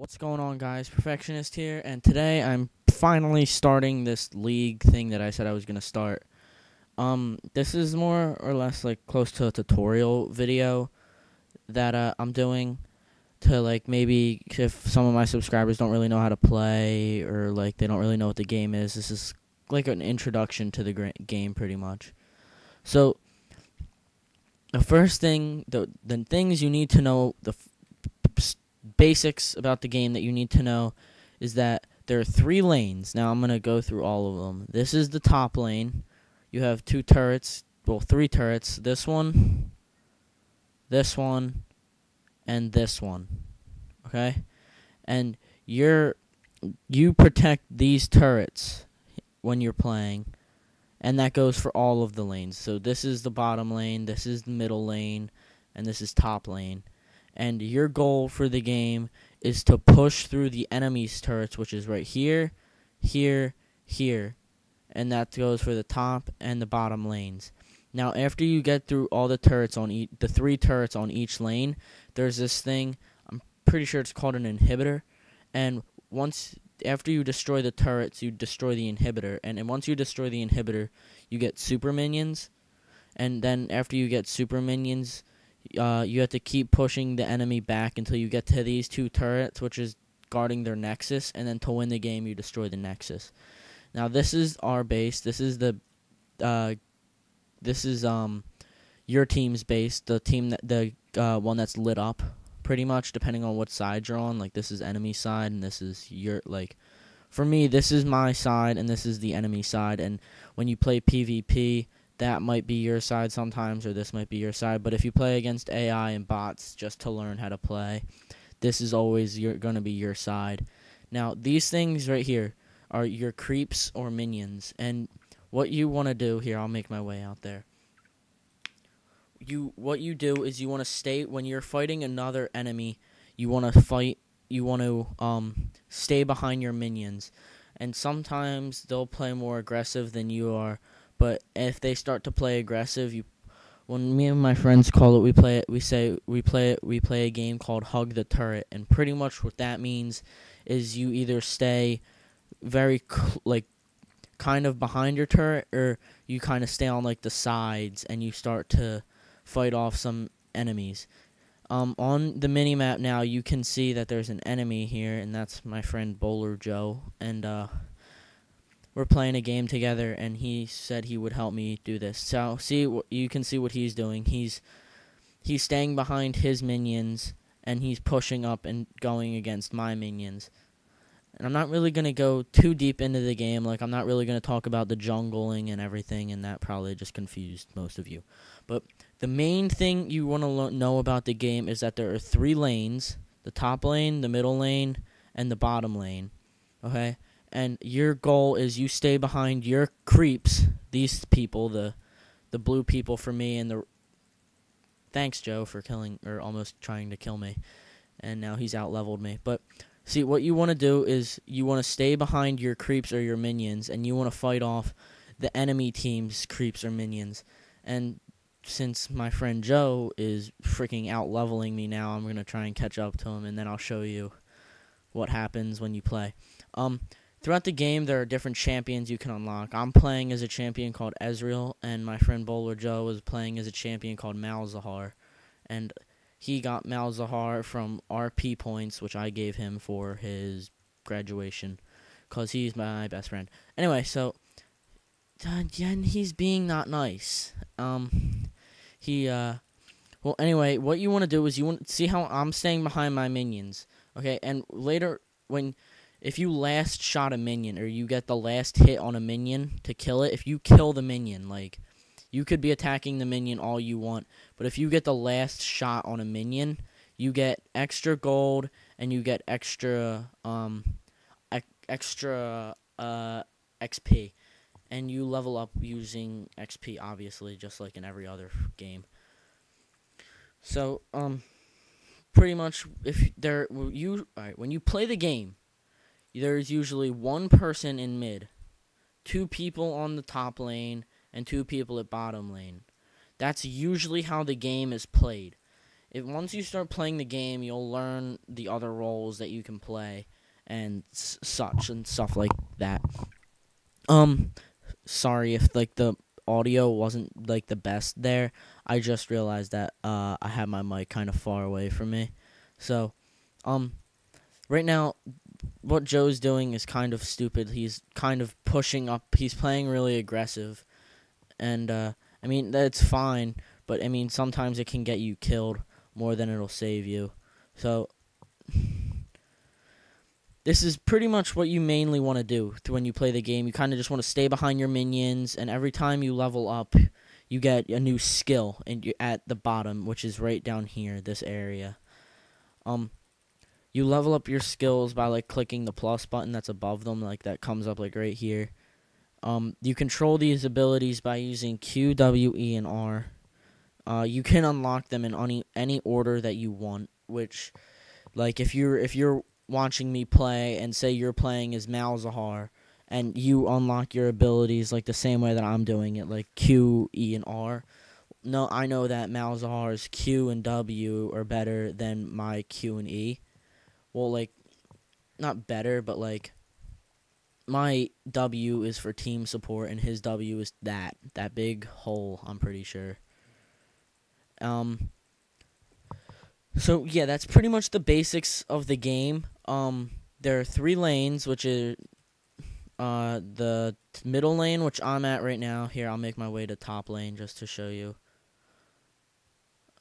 What's going on, guys? Perfectionist here, and today I'm finally starting this league thing that I said I was going to start. This is more or less like close to a tutorial video that I'm doing to like maybe if some of my subscribers don't really know how to play or like they don't really know what the game is. This is like an introduction to the game pretty much. So, the first thing, the things you need to know, basics about the game that you need to know is that there are 3 lanes. Now I'm going to go through all of them. This is the top lane. You have 2 turrets, well 3 turrets. This one, and this one. Okay? And you protect these turrets when you're playing. And that goes for all of the lanes. So this is the bottom lane, this is the middle lane, and this is top lane. And your goal for the game is to push through the enemy's turrets, which is right here, here, here. And that goes for the top and the bottom lanes. Now, after you get through all the turrets on the 3 turrets on each lane, there's this thing, I'm pretty sure it's called an inhibitor. And after you destroy the turrets, you destroy the inhibitor. And once you destroy the inhibitor, you get super minions. And then after you get super minions, you have to keep pushing the enemy back until you get to these 2 turrets, which is guarding their nexus, and then to win the game, you destroy the nexus. Now, this is our base. This is your team's base, the one that's lit up, pretty much, depending on what side you're on. Like, this is enemy side, and this is for me, this is my side, and this is the enemy side. And when you play PvP, that might be your side sometimes, or this might be your side. But if you play against AI and bots just to learn how to play, this is always going to be your side. Now, these things right here are your creeps or minions. And what you want to do here, I'll make my way out there. What you do is you want to stay, when you're fighting another enemy, you want to stay behind your minions. And sometimes they'll play more aggressive than you are. But if they start to play aggressive, when me and my friends call it, we play a game called Hug the Turret, and pretty much what that means is you either stay very kind of behind your turret, or you kind of stay on like the sides and you start to fight off some enemies. On the mini map now, you can see that there's an enemy here, and that's my friend Bowler Joe, and we're playing a game together, and he said he would help me do this. So you can see what he's doing. He's staying behind his minions, and he's pushing up and going against my minions. And I'm not really going to go too deep into the game. Like, I'm not really going to talk about the jungling and everything, and that probably just confused most of you. But the main thing you want to know about the game is that there are 3 lanes: the top lane, the middle lane, and the bottom lane. Okay? And your goal is you stay behind your creeps, these people, the blue people for me, and thanks, Joe, for killing, or almost trying to kill me. And now he's out-leveled me. But, see, what you want to do is you want to stay behind your creeps or your minions, and you want to fight off the enemy team's creeps or minions. And since my friend Joe is freaking out-leveling me now, I'm going to try and catch up to him, and then I'll show you what happens when you play. Throughout the game, there are different champions you can unlock. I'm playing as a champion called Ezreal, and my friend Bowler Joe is playing as a champion called Malzahar. And he got Malzahar from RP points, which I gave him for his graduation, because he's my best friend. Anyway, so, and he's being not nice. Well, anyway, what you want to do is you want to see how I'm staying behind my minions. Okay, and later, if you last shot a minion, or you get the last hit on a minion to kill it, if you kill the minion, like, you could be attacking the minion all you want, but if you get the last shot on a minion, you get extra gold, and you get extra XP, and you level up using XP, obviously, just like in every other game. So, pretty much, when you play the game, there's usually 1 person in mid, 2 people on the top lane, and 2 people at bottom lane. That's usually how the game is played. once you start playing the game, you'll learn the other roles that you can play and such and stuff like that. Sorry if like the audio wasn't like the best there. I just realized that I had my mic kind of far away from me. So, right now what Joe's doing is kind of stupid. He's kind of pushing up. He's playing really aggressive. And I mean, that's fine, but I mean, sometimes it can get you killed more than it'll save you. So this is pretty much what you mainly want to do when you play the game. You kind of just want to stay behind your minions, and every time you level up, you get a new skill and you're at the bottom, which is right down here, this area. You level up your skills by like clicking the plus button that's above them, like that comes up like right here. You control these abilities by using Q, W, E, and R. You can unlock them in any order that you want, which, like, if you're watching me play and say you're playing as Malzahar and you unlock your abilities like the same way that I'm doing it, like Q, E, and R. No, I know that Malzahar's Q and W are better than my Q and E. Well, like, not better, but like, my W is for team support and his W is that big hole, I'm pretty sure. So yeah, that's pretty much the basics of the game. There are 3 lanes, which is the middle lane, which I'm at right now. Here, I'll make my way to top lane just to show you.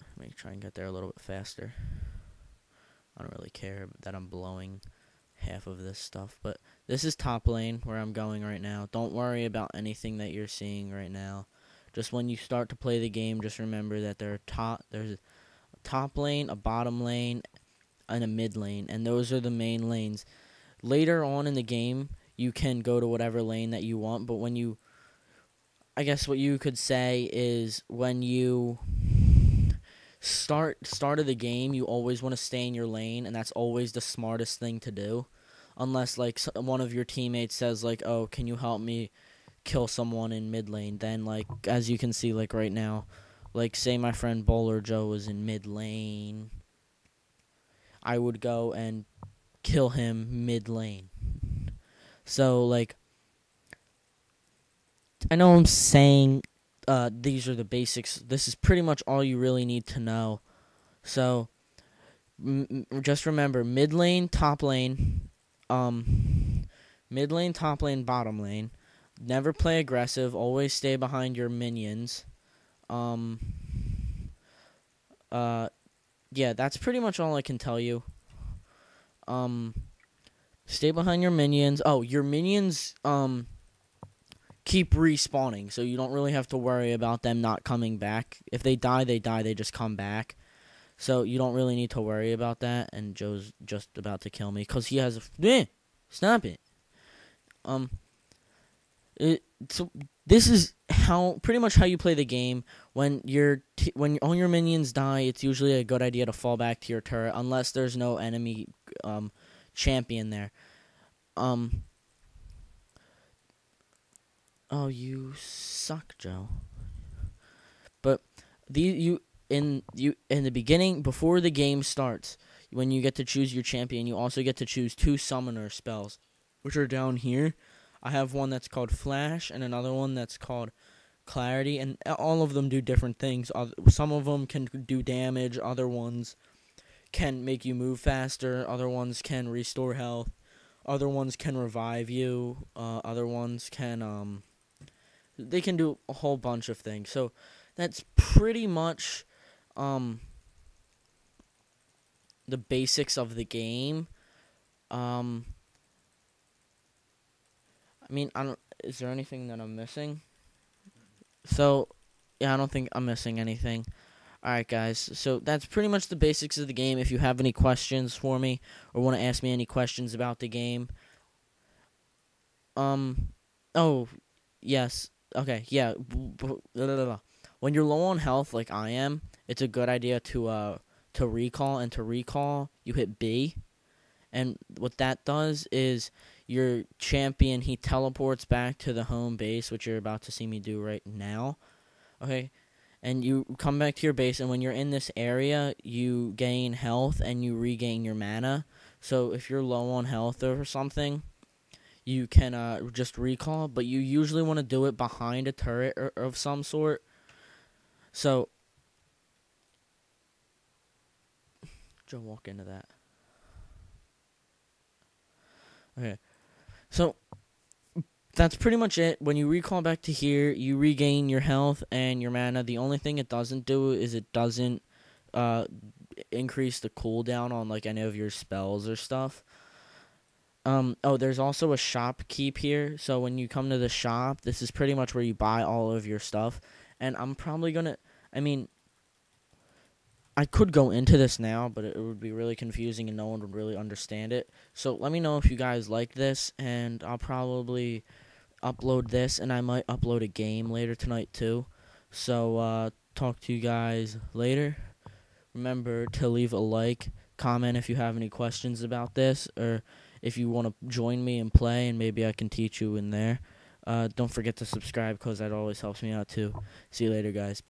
Let me try and get there a little bit faster. I don't really care that I'm blowing half of this stuff, but this is top lane where I'm going right now. Don't worry about anything that you're seeing right now. Just when you start to play the game, just remember that there's a top lane, a bottom lane, and a mid lane, and those are the main lanes. Later on in the game, you can go to whatever lane that you want, but I guess what you could say is when you start of the game, you always want to stay in your lane, and that's always the smartest thing to do, unless like one of your teammates says like, "Oh, can you help me kill someone in mid lane?" Then like, as you can see like right now, like say my friend Bowler Joe was in mid lane, I would go and kill him mid lane. So like, I know I'm saying these are the basics. This is pretty much all you really need to know. So just remember, mid lane, top lane, mid lane, top lane, bottom lane. Never play aggressive. Always stay behind your minions. Yeah, that's pretty much all I can tell you. Stay behind your minions. Oh, your minions keep respawning, so you don't really have to worry about them not coming back. If they die, they die. They just come back. So you don't really need to worry about that. And Joe's just about to kill me because he has stop it. So this is pretty much how you play the game. When all your minions die, it's usually a good idea to fall back to your turret unless there's no enemy champion there. Oh, you suck, Joe. But in the beginning, before the game starts, when you get to choose your champion, you also get to choose 2 summoner spells, which are down here. I have one that's called Flash and another one that's called Clarity, and all of them do different things. Some of them can do damage, other ones can make you move faster, other ones can restore health, other ones can revive you, other ones can they can do a whole bunch of things. So that's pretty much the basics of the game. I mean, is there anything that I'm missing? So, yeah, I don't think I'm missing anything. Alright, guys, so that's pretty much the basics of the game. If you have any questions for me or want to ask me any questions about the game. Oh, yes. Okay, yeah. When you're low on health like I am, it's a good idea to recall, and to recall, you hit B. And what that does is your champion, he teleports back to the home base, which you're about to see me do right now. Okay? and you come back to your base, and when you're in this area, you gain health and you regain your mana. So if you're low on health or something, you can just recall, but you usually want to do it behind a turret or of some sort. So, Joe, walk into that. Okay, so that's pretty much it. When you recall back to here, you regain your health and your mana. The only thing it doesn't do is it doesn't increase the cooldown on like any of your spells or stuff. Oh, there's also a shop keep here. So when you come to the shop, this is pretty much where you buy all of your stuff. And I'm probably gonna, I mean, I could go into this now, but it would be really confusing and no one would really understand it. So let me know if you guys like this, and I'll probably upload this, and I might upload a game later tonight too. So talk to you guys later. Remember to leave a like, comment if you have any questions about this, or if you want to join me and play, and maybe I can teach you in there. Don't forget to subscribe because that always helps me out too. See you later, guys.